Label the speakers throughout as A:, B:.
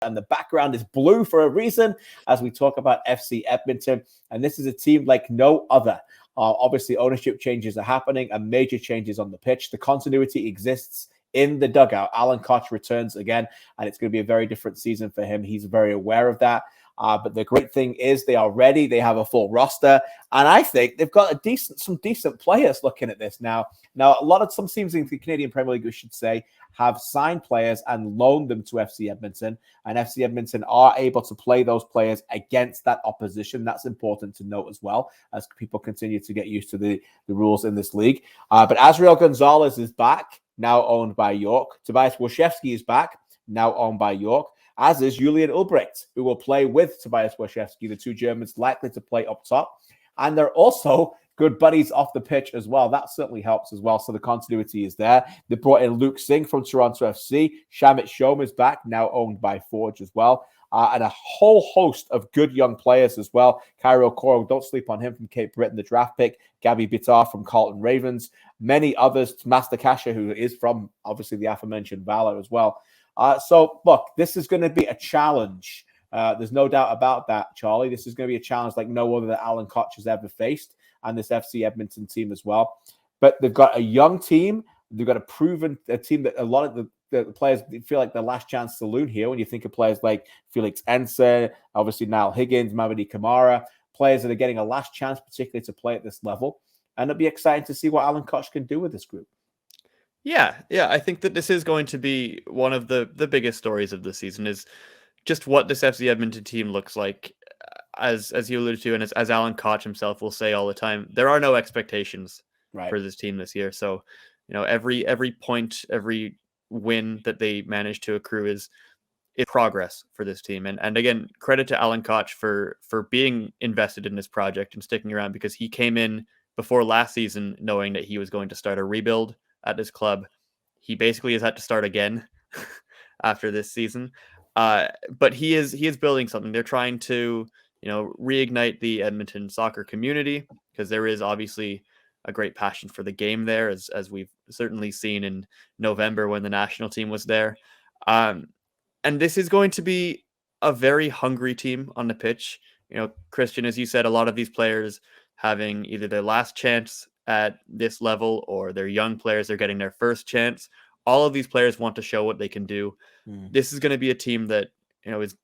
A: and the background is blue for a reason as we talk about FC Edmonton. And this is a team like no other. Obviously, ownership changes are happening and major changes on the pitch. The continuity exists in the dugout. Alan Koch returns again, and it's going to be a very different season for him. He's very aware of that. But the great thing is they are ready. They have a full roster. And I think they've got some decent players looking at this now. Now, some teams in the Canadian Premier League, we should say, have signed players and loaned them to FC Edmonton. And FC Edmonton are able to play those players against that opposition. That's important to note as well, as people continue to get used to the rules in this league. But Azriel Gonzalez is back, now owned by York. Tobias Wojciechowski is back, now owned by York, as is Julian Ulbricht, who will play with Tobias Wojciechowski, the two Germans likely to play up top. And they're also good buddies off the pitch as well. That certainly helps as well. So the continuity is there. They brought in Luke Singh from Toronto FC. Shamit Shom is back, now owned by Forge as well. And a whole host of good young players as well. Cairo Coro, don't sleep on him, from Cape Breton, the draft pick. Gabby Bitar from Carlton Ravens. Many others. Master Kasha, who is from, obviously, the aforementioned Valor as well. So, look, this is going to be a challenge. There's no doubt about that, Charlie. This is going to be a challenge like no other that Alan Koch has ever faced, and this FC Edmonton team as well. But they've got a young team. They've got a team that a lot of the players feel like their last chance saloon here. When you think of players like Felix Ense, obviously Niall Higgins, Mamadi Kamara, players that are getting a last chance, particularly to play at this level. And it'll be exciting to see what Alan Koch can do with this group.
B: Yeah. I think that this is going to be one of the biggest stories of the season, is just what this FC Edmonton team looks like. As you alluded to, and as Alan Koch himself will say all the time, there are no expectations for this team this year. So, every point, every win that they manage to accrue is progress for this team. And again, credit to Alan Koch for being invested in this project and sticking around, because he came in before last season knowing that he was going to start a rebuild at this club. He basically has had to start again after this season. But he is building something. They're trying to, reignite the Edmonton soccer community, because there is obviously a great passion for the game there, as we've certainly seen in November when the national team was there. And this is going to be a very hungry team on the pitch. Kristian, as you said, a lot of these players having either their last chance at this level, or they're young players, they're getting their first chance. All of these players want to show what they can do. This is going to be a team that, is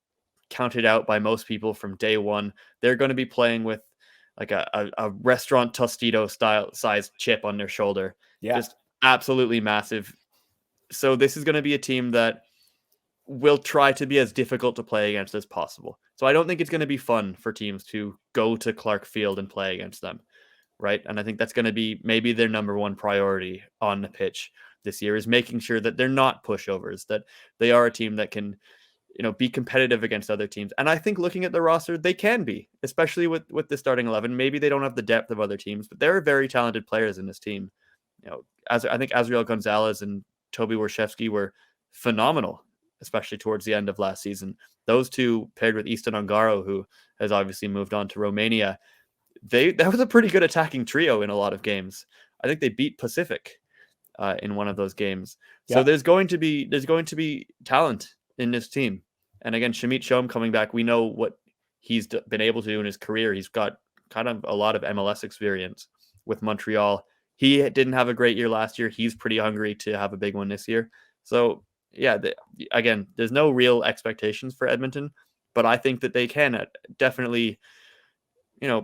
B: counted out by most people from day one. They're going to be playing with like a restaurant Tostito style sized chip on their shoulder. Just absolutely massive. So this is going to be a team that will try to be as difficult to play against as possible. So I don't think it's going to be fun for teams to go to Clark Field and play against them. Right. And I think that's going to be maybe their number one priority on the pitch this year, is making sure that they're not pushovers, that they are a team that can, be competitive against other teams. And I think looking at the roster, they can be, especially with the starting 11. Maybe they don't have the depth of other teams, but there are very talented players in this team. As I think Azriel Gonzalez and Toby Wojciechowski were phenomenal, especially towards the end of last season. Those two paired with Easton Ongaro, who has obviously moved on to Romania, that was a pretty good attacking trio in a lot of games. I think they beat Pacific in one of those games. So there's going to be talent in this team. And again, Shamit Shom coming back, we know what he's been able to do in his career. He's got kind of a lot of MLS experience with Montreal. He didn't have a great year last year. He's pretty hungry to have a big one this year. So again, there's no real expectations for Edmonton, but I think that they can definitely,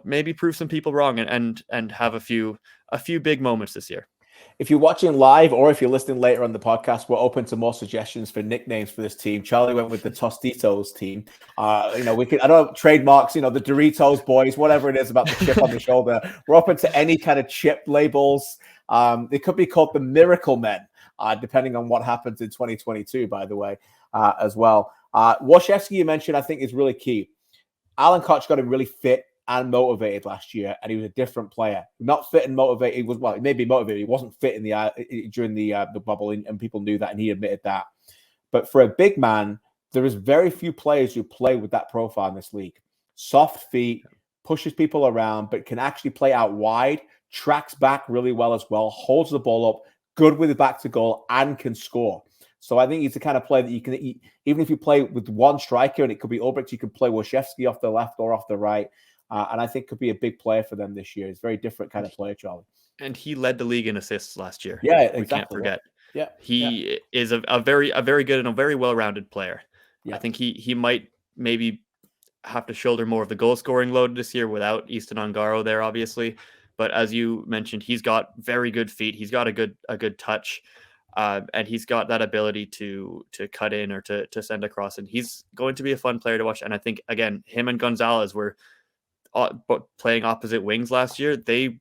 B: maybe prove some people wrong and have a few big moments this year.
A: If you're watching live or if you're listening later on the podcast, we're open to more suggestions for nicknames for this team. Charlie went with the Tostitos team. We could, I don't know, trademarks, the Doritos boys, whatever it is about the chip on the shoulder. We're open to any kind of chip labels. They could be called the Miracle Men, depending on what happens in 2022, by the way, as well. Wojciechowski, you mentioned, I think is really key. Alan Koch got him really fit and motivated last year, and he was a different player. Not fit and motivated. He was, he may be motivated. He wasn't fit during the bubble, and people knew that, and he admitted that. But for a big man, there is very few players who play with that profile in this league. Soft feet, pushes people around, but can actually play out wide, tracks back really well as well, holds the ball up, good with the back to goal, and can score. So I think he's the kind of player that you can, even if you play with one striker and it could be Ulbricht, you can play Wojciechowski off the left or off the right. And I think could be a big player for them this year. He's a very different kind of player, Charlie.
B: And he led the league in assists last year.
A: Yeah, exactly.
B: We can't forget.
A: Yeah,
B: he is a very good and a very well-rounded player.
A: Yeah.
B: I think he might maybe have to shoulder more of the goal-scoring load this year without Easton Ongaro there, obviously. But as you mentioned, he's got very good feet. He's got a good touch. And he's got that ability to cut in or to send across, and he's going to be a fun player to watch. And I think, again, him and Gonzalez were playing opposite wings last year. They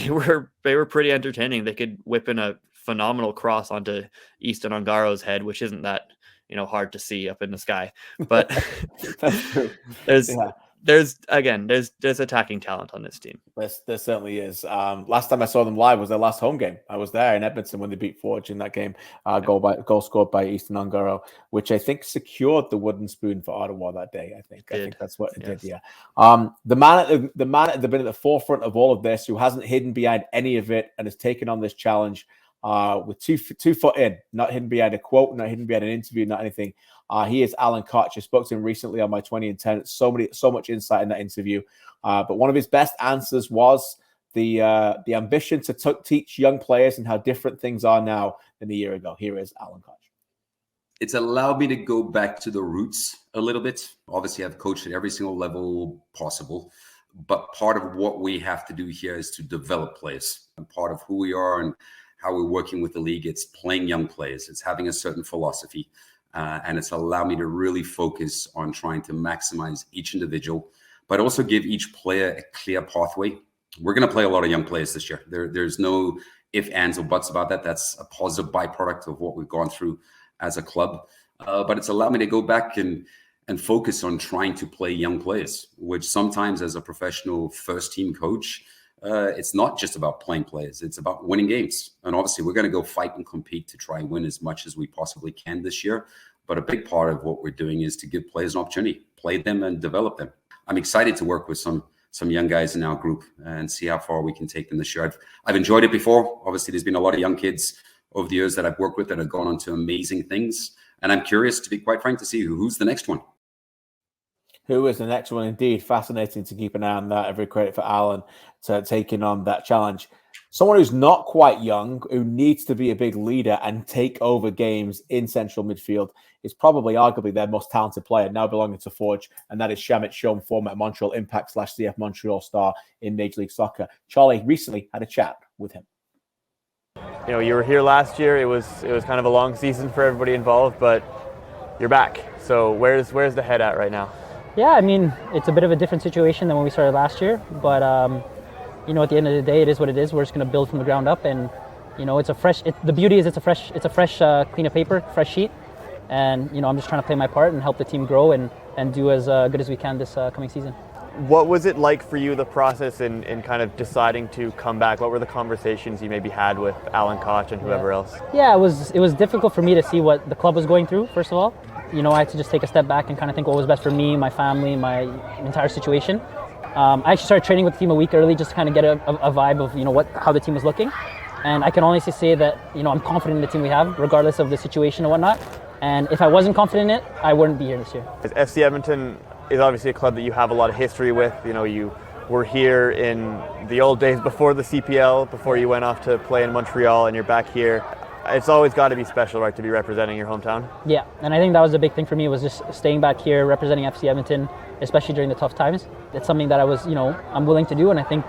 B: were pretty entertaining. They could whip in a phenomenal cross onto Easton Ongaro's head, which isn't that hard to see up in the sky. But
A: That's true.
B: there's attacking talent on this team.
A: There certainly is. Last time I saw them live was their last home game. I was there in Edmonton when they beat Forge in that game. Goal scored by Easton Ongaro, which I think secured the wooden spoon for Ottawa that day. I think that's what it did. Yeah. The man that has been at the forefront of all of this, who hasn't hidden behind any of it and has taken on this challenge with two foot in, not hidden behind a quote, not hidden behind an interview, not anything. He is Alan Koch. I spoke to him recently on my 20 and 10. So much insight in that interview. But one of his best answers was the ambition to teach young players and how different things are now than a year ago. Here is Alan Koch.
C: It's allowed me to go back to the roots a little bit. Obviously, I've coached at every single level possible. But part of what we have to do here is to develop players. And part of who we are and how we're working with the league, it's playing young players. It's having a certain philosophy. And it's allowed me to really focus on trying to maximize each individual, but also give each player a clear pathway. We're going to play a lot of young players this year. There's no ifs, ands, or buts about that. That's a positive byproduct of what we've gone through as a club. But it's allowed me to go back and focus on trying to play young players, which sometimes as a professional first-team coach, it's not just about playing players. It's about winning games. And obviously, we're going to go fight and compete to try and win as much as we possibly can this year. But a big part of what we're doing is to give players an opportunity, play them and develop them. I'm excited to work with some young guys in our group and see how far we can take them this year. I've enjoyed it before. Obviously, there's been a lot of young kids over the years that I've worked with that have gone on to amazing things. And I'm curious, to be quite frank, to see who's the next one.
A: Who is the next one? Indeed, fascinating to keep an eye on that. Every credit for Alan to taking on that challenge. Someone who's not quite young, who needs to be a big leader and take over games in central midfield, is probably arguably their most talented player, now belonging to Forge, and that is Shamit Shom, former Montreal Impact / CF Montreal star in Major League Soccer. Charlie recently had a chat with him.
B: You were here last year. It was kind of a long season for everybody involved, but you're back. So where's the head at right now?
D: Yeah, I mean, it's a bit of a different situation than when we started last year, but at the end of the day, it is what it is. We're just going to build from the ground up, and it's a fresh. The beauty is it's a fresh clean of paper, fresh sheet, and I'm just trying to play my part and help the team grow and do as good as we can this coming season.
B: What was it like for you, the process in kind of deciding to come back? What were the conversations you maybe had with Alan Koch and whoever else?
D: Yeah, it was difficult for me to see what the club was going through, first of all. I had to just take a step back and kind of think what was best for me, my family, my entire situation. I actually started training with the team a week early just to kind of get a vibe of how the team was looking. And I can honestly say that I'm confident in the team we have, regardless of the situation and whatnot. And if I wasn't confident in it, I wouldn't be here this year.
B: FC Edmonton is obviously a club that you have a lot of history with. You were here in the old days before the CPL, before you went off to play in Montreal, and you're back here. It's always got to be special, right, to be representing your hometown? Yeah,
D: and I think that was a big thing for me, was just staying back here, representing FC Edmonton, especially during the tough times. It's something that I was, I'm willing to do, and I think,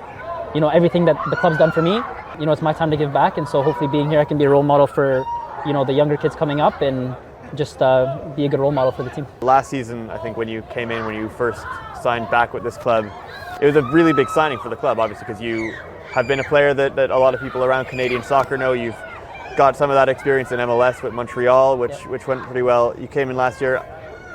D: everything that the club's done for me, it's my time to give back, and so hopefully being here, I can be a role model for, the younger kids coming up, and just be a good role model for the team.
B: Last season, I think when you came in, when you first signed back with this club, it was a really big signing for the club, obviously, because you have been a player that a lot of people around Canadian soccer know. You've got some of that experience in MLS with Montreal, which went pretty well. You came in last year.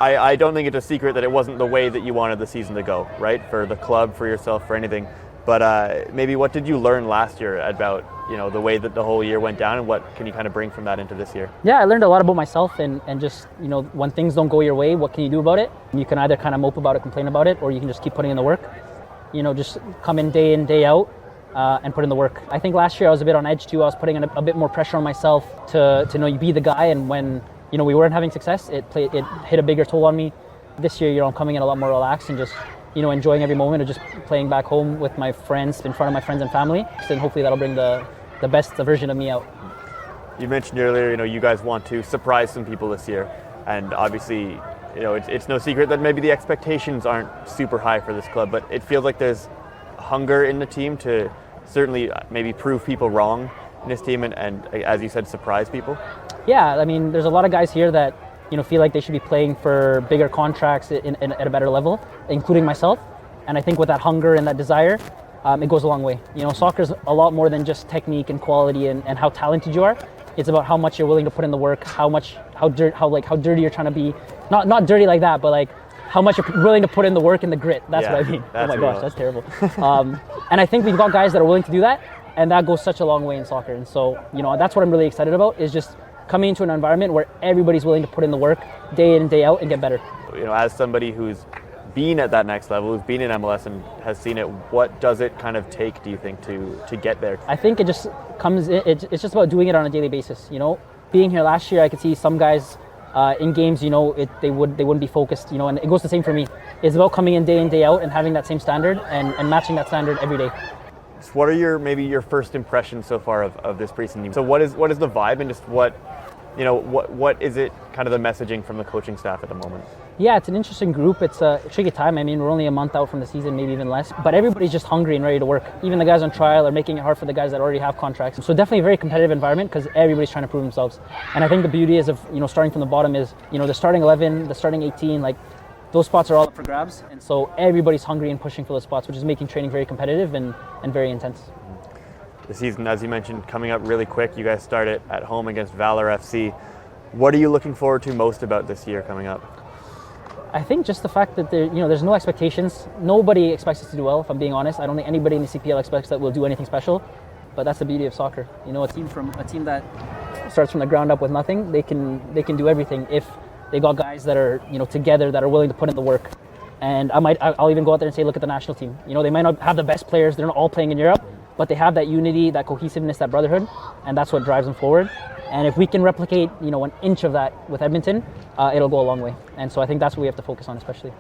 B: I don't think it's a secret that it wasn't the way that you wanted the season to go, right? For the club, for yourself, for anything. But maybe what did you learn last year about, the way that the whole year went down, and what can you kind of bring from that into this year?
D: Yeah, I learned a lot about myself and just, when things don't go your way, what can you do about it? You can either kind of mope about it, complain about it, or you can just keep putting in the work. Just come in, day out. And put in the work. I think last year I was a bit on edge too. I was putting in a bit more pressure on myself to be the guy, and when we weren't having success, it hit a bigger toll on me. This year, I'm coming in a lot more relaxed and just, enjoying every moment of just playing back home with my friends, in front of my friends and family. And hopefully that'll bring the best version of me out.
B: You mentioned earlier, you guys want to surprise some people this year. And obviously, it's no secret that maybe the expectations aren't super high for this club, but it feels like there's hunger in the team to certainly maybe prove people wrong in this team and as you said, surprise people.
D: Yeah, I mean, there's a lot of guys here that feel like they should be playing for bigger contracts at a better level, including myself. And I think with that hunger and that desire, it goes a long way. Soccer's a lot more than just technique and quality and how talented you are. It's about how much you're willing to put in the work, how dirty you're trying to be. Not dirty like that, but like how much you're willing to put in the work and the grit. That's what I mean. Oh my gosh, that's terrible. And I think we've got guys that are willing to do that, and that goes such a long way in soccer. And so, that's what I'm really excited about, is just coming into an environment where everybody's willing to put in the work day in and day out and get better.
B: As somebody who's been at that next level, who's been in MLS and has seen it, what does it kind of take, do you think, to get there?
D: I think it just comes, it's just about doing it on a daily basis. Being here last year, I could see some guys in games, they wouldn't be focused, and it goes the same for me. It's about coming in day out and having that same standard and matching that standard every day.
B: So what are your first impressions so far of this preseason? So what is the vibe, and just what is it, kind of the messaging from the coaching staff at the moment?
D: Yeah, it's an interesting group. It's a tricky time. I mean, we're only a month out from the season, maybe even less, but everybody's just hungry and ready to work. Even the guys on trial are making it hard for the guys that already have contracts. So definitely a very competitive environment because everybody's trying to prove themselves. And I think the beauty is of, starting from the bottom is, the starting 11, the starting 18, like those spots are all up for grabs. And so everybody's hungry and pushing for those spots, which is making training very competitive and very intense.
B: The season, as you mentioned, coming up really quick. You guys start it at home against Valor FC. What are you looking forward to most about this year coming up?
D: I think just the fact that there's no expectations. Nobody expects us to do well, if I'm being honest. I don't think anybody in the CPL expects that we'll do anything special. But that's the beauty of soccer. A team that starts from the ground up with nothing, they can do everything if they got guys that are together, that are willing to put in the work. And I'll even go out there and say, look at the national team. They might not have the best players. They're not all playing in Europe, but they have that unity, that cohesiveness, that brotherhood, and that's what drives them forward. And if we can replicate, an inch of that with Edmonton, it'll go a long way. And so I think that's what we have to focus on, especially.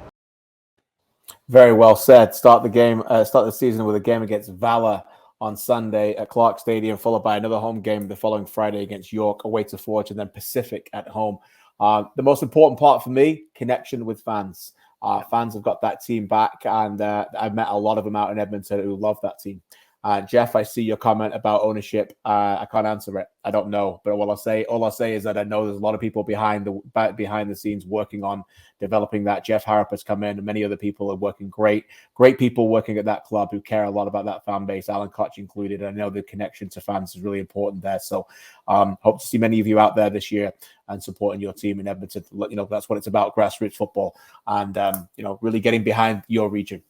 A: Very well said. Start the season with a game against Valor on Sunday at Clark Stadium, followed by another home game the following Friday against York, away to Forge, and then Pacific at home. The most important part for me, connection with fans. Fans have got that team back, and I've met a lot of them out in Edmonton who love that team. Jeff, I see your comment about ownership. I can't answer it. I don't know. But all I'll say is that I know there's a lot of people behind the scenes working on developing that. Jeff Harrop has come in, and many other people are working great people working at that club who care a lot about that fan base, Alan Koch included. I know the connection to fans is really important there. So hope to see many of you out there this year and supporting your team in Edmonton. That's what it's about, grassroots football, and really getting behind your region.